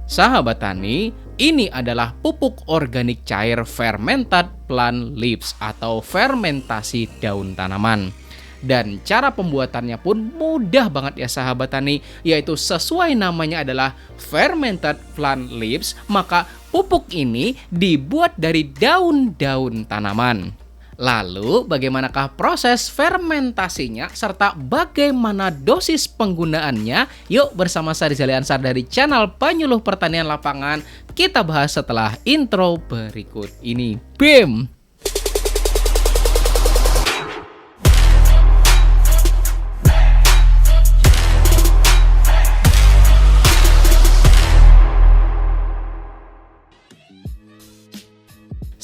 Sahabat tani, ini adalah pupuk organik cair fermented plant leaves atau fermentasi daun tanaman. Dan cara pembuatannya pun mudah banget ya sahabat tani, yaitu sesuai namanya adalah fermented plant leaves, maka pupuk ini dibuat dari daun-daun tanaman. Lalu, bagaimanakah proses fermentasinya serta bagaimana dosis penggunaannya? Yuk bersama saya Rizal Ansar dari channel Penyuluh Pertanian Lapangan. Kita bahas setelah intro berikut ini. BIM!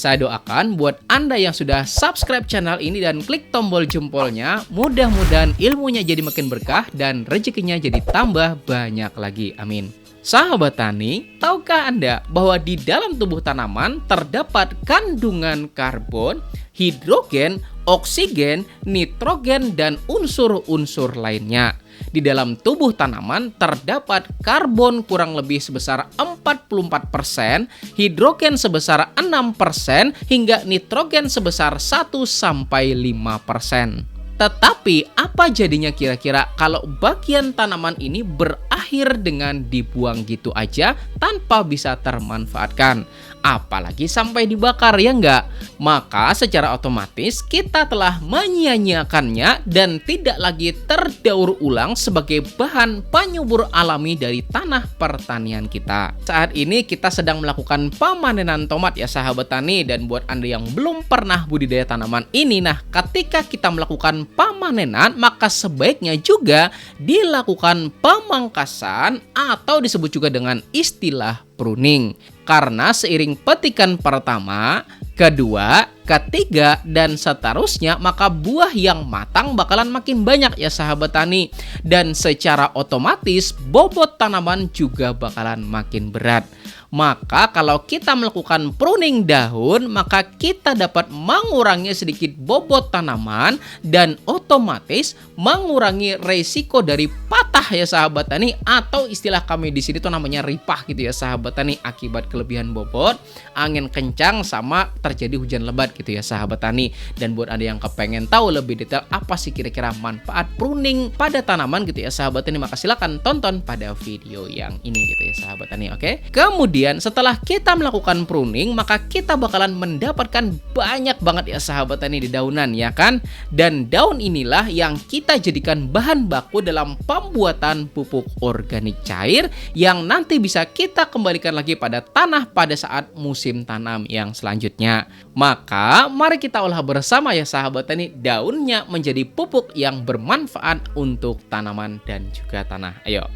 Saya doakan buat Anda yang sudah subscribe channel ini dan klik tombol jempolnya, mudah-mudahan ilmunya jadi makin berkah dan rezekinya jadi tambah banyak lagi. Amin. Sahabat tani, tahukah Anda bahwa di dalam tubuh tanaman terdapat kandungan karbon, hidrogen, oksigen, nitrogen, dan unsur-unsur lainnya? Di dalam tubuh tanaman terdapat karbon kurang lebih sebesar 44%, hidrogen sebesar 6%, hingga nitrogen sebesar 1-5%. Tetapi apa jadinya kira-kira kalau bagian tanaman ini berakhir dengan dibuang gitu aja tanpa bisa termanfaatkan? Apalagi sampai dibakar, ya enggak? Maka secara otomatis kita telah menyia-nyiakannya dan tidak lagi terdaur ulang sebagai bahan penyubur alami dari tanah pertanian kita. Saat ini kita sedang melakukan pemanenan tomat ya sahabat tani, dan buat Anda yang belum pernah budidaya tanaman ini, nah ketika kita melakukan pemanenan maka sebaiknya juga dilakukan pemangkasan atau disebut juga dengan istilah pruning. Karena seiring petikan pertama, kedua, ketiga, dan seterusnya, maka buah yang matang bakalan makin banyak ya sahabat tani. Dan secara otomatis bobot tanaman juga bakalan makin berat. Maka kalau kita melakukan pruning daun, maka kita dapat mengurangi sedikit bobot tanaman dan otomatis mengurangi resiko dari patah ya sahabat tani, atau istilah kami di sini tuh namanya ripah gitu ya sahabat tani, akibat kelebihan bobot, angin kencang, sama terjadi hujan lebat gitu ya sahabat tani. Dan buat Anda yang kepengen tahu lebih detail apa sih kira-kira manfaat pruning pada tanaman gitu ya sahabat tani, maka silakan tonton pada video yang ini gitu ya sahabat tani. Oke. Kemudian setelah kita melakukan pruning, maka kita bakalan mendapatkan banyak banget ya sahabat tani di daunan, ya kan? Dan daun inilah yang kita jadikan bahan baku dalam pembuatan pupuk organik cair yang nanti bisa kita kembalikan lagi pada tanah pada saat musim tanam yang selanjutnya. Maka mari kita olah bersama ya sahabat tani, daunnya menjadi pupuk yang bermanfaat untuk tanaman dan juga tanah. Ayo.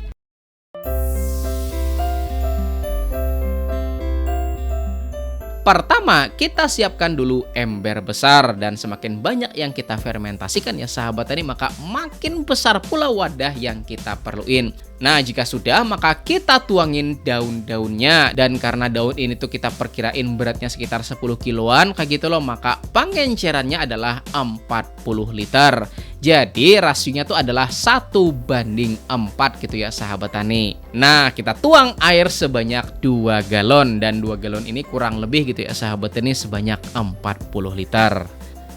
Pertama, kita siapkan dulu ember besar, dan semakin banyak yang kita fermentasikan ya sahabat tani, maka makin besar pula wadah yang kita perluin. Nah, jika sudah, maka kita tuangin daun-daunnya, dan karena daun ini tuh kita perkirain beratnya sekitar 10 kiloan kayak gitu loh, maka pengencerannya adalah 40 liter. Jadi rasionya tuh adalah 1:4 gitu ya sahabat tani. Nah, kita tuang air sebanyak 2 galon, dan 2 galon ini kurang lebih gitu ya sahabat tani sebanyak 40 liter.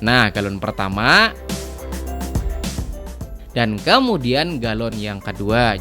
Nah, galon pertama dan kemudian galon yang kedua.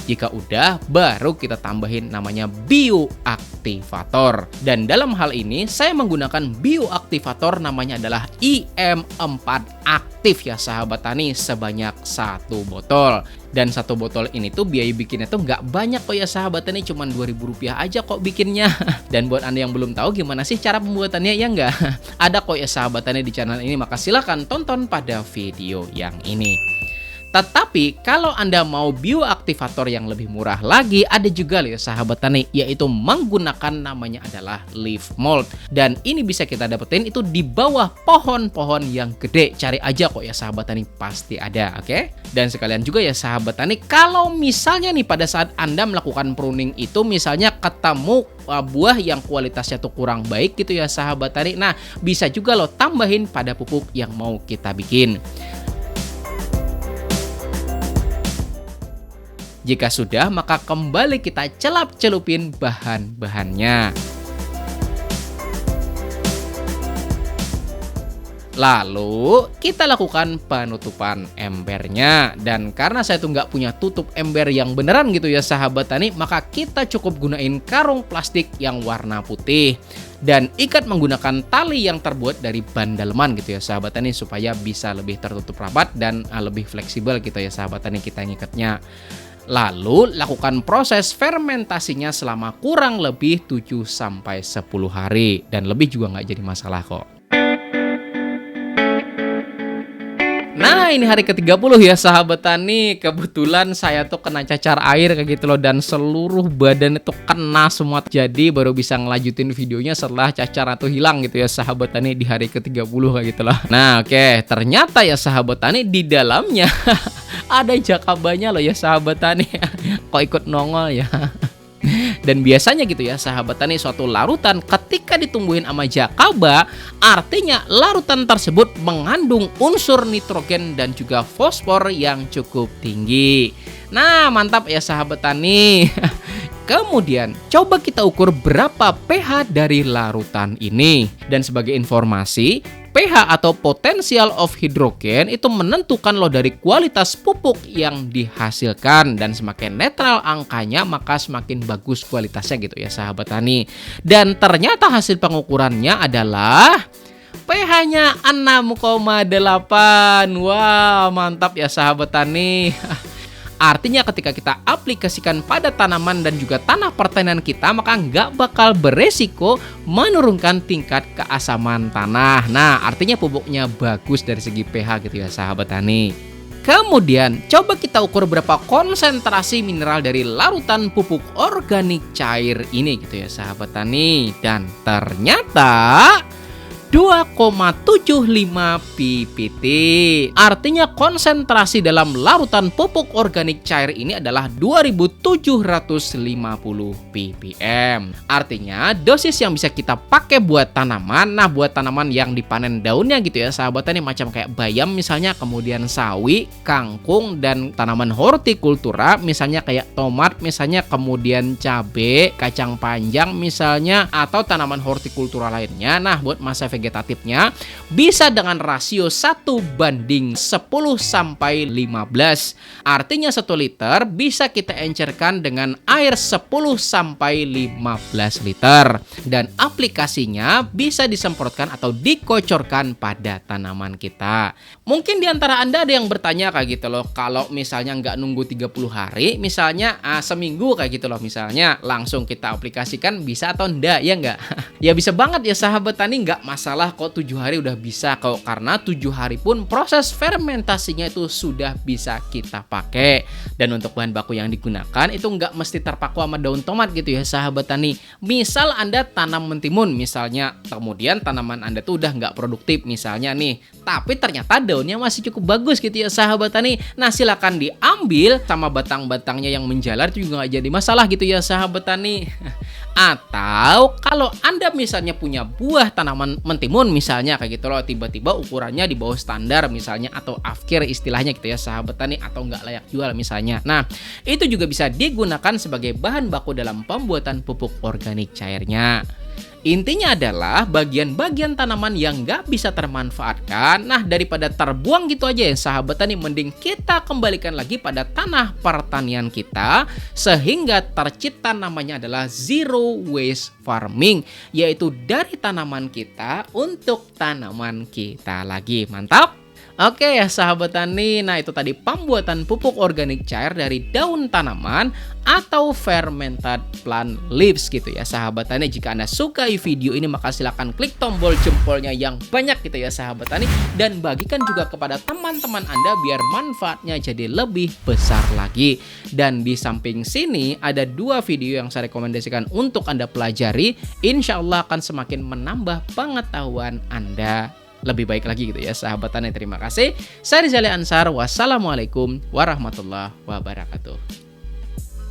Jika udah, baru kita tambahin namanya bioaktivator. Dan dalam hal ini saya menggunakan bioaktivator namanya adalah IM4 aktif ya sahabat tani, sebanyak 1 botol. Dan 1 botol ini tuh biaya bikinnya tuh nggak banyak kok ya sahabat tani, cuman Rp2.000 aja kok bikinnya. Dan buat Anda yang belum tahu gimana sih cara pembuatannya, ya nggak? Ada kok ya sahabat tani di channel ini, maka silahkan tonton pada video yang ini. Tetapi kalau Anda mau bioaktivator yang lebih murah lagi, ada juga loh ya sahabat tani, yaitu menggunakan namanya adalah leaf mold. Dan ini bisa kita dapetin itu di bawah pohon-pohon yang gede. Cari aja kok ya sahabat tani, pasti ada, oke? Dan sekalian juga ya sahabat tani, kalau misalnya nih pada saat Anda melakukan pruning itu misalnya ketemu buah yang kualitasnya tuh kurang baik gitu ya sahabat tani, nah bisa juga loh tambahin pada pupuk yang mau kita bikin. Jika sudah, maka kembali kita celap-celupin bahan-bahannya. Lalu kita lakukan penutupan embernya. Dan karena saya tuh nggak punya tutup ember yang beneran gitu ya sahabat tani, maka kita cukup gunain karung plastik yang warna putih. Dan ikat menggunakan tali yang terbuat dari ban daleman gitu ya sahabat tani, supaya bisa lebih tertutup rapat dan lebih fleksibel gitu ya sahabat tani kita ngikatnya. Lalu lakukan proses fermentasinya selama kurang lebih 7-10 hari. Dan lebih juga nggak jadi masalah kok. Nah, ini hari ke-30 ya sahabat tani. Kebetulan saya tuh kena cacar air kayak gitu loh, dan seluruh badan itu kena semua. Jadi baru bisa ngelanjutin videonya setelah cacar itu hilang gitu ya sahabat tani di hari ke-30 kayak gitu loh. Nah, oke, ternyata ya sahabat tani di dalamnya ada jakabanya loh ya sahabat tani. Kok ikut nongol ya. Dan biasanya gitu ya sahabat tani, suatu larutan ketika ditumbuhin sama jakaba, artinya larutan tersebut mengandung unsur nitrogen dan juga fosfor yang cukup tinggi. Nah, mantap ya sahabat tani. Kemudian coba kita ukur berapa pH dari larutan ini. Dan sebagai informasi, pH atau potential of hydrogen itu menentukan loh dari kualitas pupuk yang dihasilkan. Dan semakin netral angkanya, maka semakin bagus kualitasnya gitu ya sahabat tani. Dan ternyata hasil pengukurannya adalah pH-nya 6,8. Wah, mantap ya sahabat tani. Artinya ketika kita aplikasikan pada tanaman dan juga tanah pertanian kita, maka nggak bakal beresiko menurunkan tingkat keasaman tanah. Nah, artinya pupuknya bagus dari segi pH gitu ya sahabat tani. Kemudian coba kita ukur berapa konsentrasi mineral dari larutan pupuk organik cair ini gitu ya sahabat tani. Dan ternyata 2,75 ppt. Artinya konsentrasi dalam larutan pupuk organik cair ini adalah 2750 ppm. Artinya dosis yang bisa kita pakai buat tanaman. Nah, buat tanaman yang dipanen daunnya gitu ya sahabat tani, macam kayak bayam misalnya, kemudian sawi, kangkung, dan tanaman hortikultura misalnya kayak tomat misalnya, kemudian cabai, kacang panjang misalnya, atau tanaman hortikultura lainnya. Nah, buat masa vegetatifnya bisa dengan rasio 1:10 sampai 15. Artinya 1 liter bisa kita encerkan dengan air 10 sampai 15 liter. Dan aplikasinya bisa disemprotkan atau dikocorkan pada tanaman kita. Mungkin di antara Anda ada yang bertanya kayak gitu loh, kalau misalnya nggak nunggu 30 hari, misalnya seminggu kayak gitu loh, misalnya langsung kita aplikasikan bisa atau enggak, ya enggak? Ya bisa banget ya sahabat tani, nggak masalah kok, 7 hari udah bisa kok, karena 7 hari pun proses fermentasinya itu sudah bisa kita pakai. Dan untuk bahan baku yang digunakan itu nggak mesti terpaku sama daun tomat gitu ya sahabat tani. Misal Anda tanam mentimun misalnya, kemudian tanaman Anda tuh udah nggak produktif misalnya nih, tapi ternyata daunnya masih cukup bagus gitu ya sahabat tani. Nah, silakan diambil sama batang-batangnya yang menjalar, itu juga nggak jadi masalah gitu ya sahabat tani. Atau kalau Anda misalnya punya buah tanaman mentimun misalnya kayak gitu loh, tiba-tiba ukurannya di bawah standar misalnya, atau afkir istilahnya gitu ya sahabat tani, atau nggak layak jual misalnya. Nah, itu juga bisa digunakan sebagai bahan baku dalam pembuatan pupuk organik cairnya. Intinya adalah bagian-bagian tanaman yang nggak bisa termanfaatkan, nah daripada terbuang gitu aja ya sahabat tani, mending kita kembalikan lagi pada tanah pertanian kita, sehingga tercipta namanya adalah zero waste farming, yaitu dari tanaman kita untuk tanaman kita lagi. Mantap! Oke ya sahabat tani, nah itu tadi pembuatan pupuk organik cair dari daun tanaman atau fermented plant leaves gitu ya sahabat tani. Jika Anda sukai video ini, maka silahkan klik tombol jempolnya yang banyak gitu ya sahabat tani, dan bagikan juga kepada teman-teman Anda biar manfaatnya jadi lebih besar lagi. Dan di samping sini ada 2 video yang saya rekomendasikan untuk Anda pelajari, insya Allah akan semakin menambah pengetahuan Anda lebih baik lagi gitu ya sahabat tani. Terima kasih. Saya Rizali Ansar. Wassalamualaikum warahmatullahi wabarakatuh.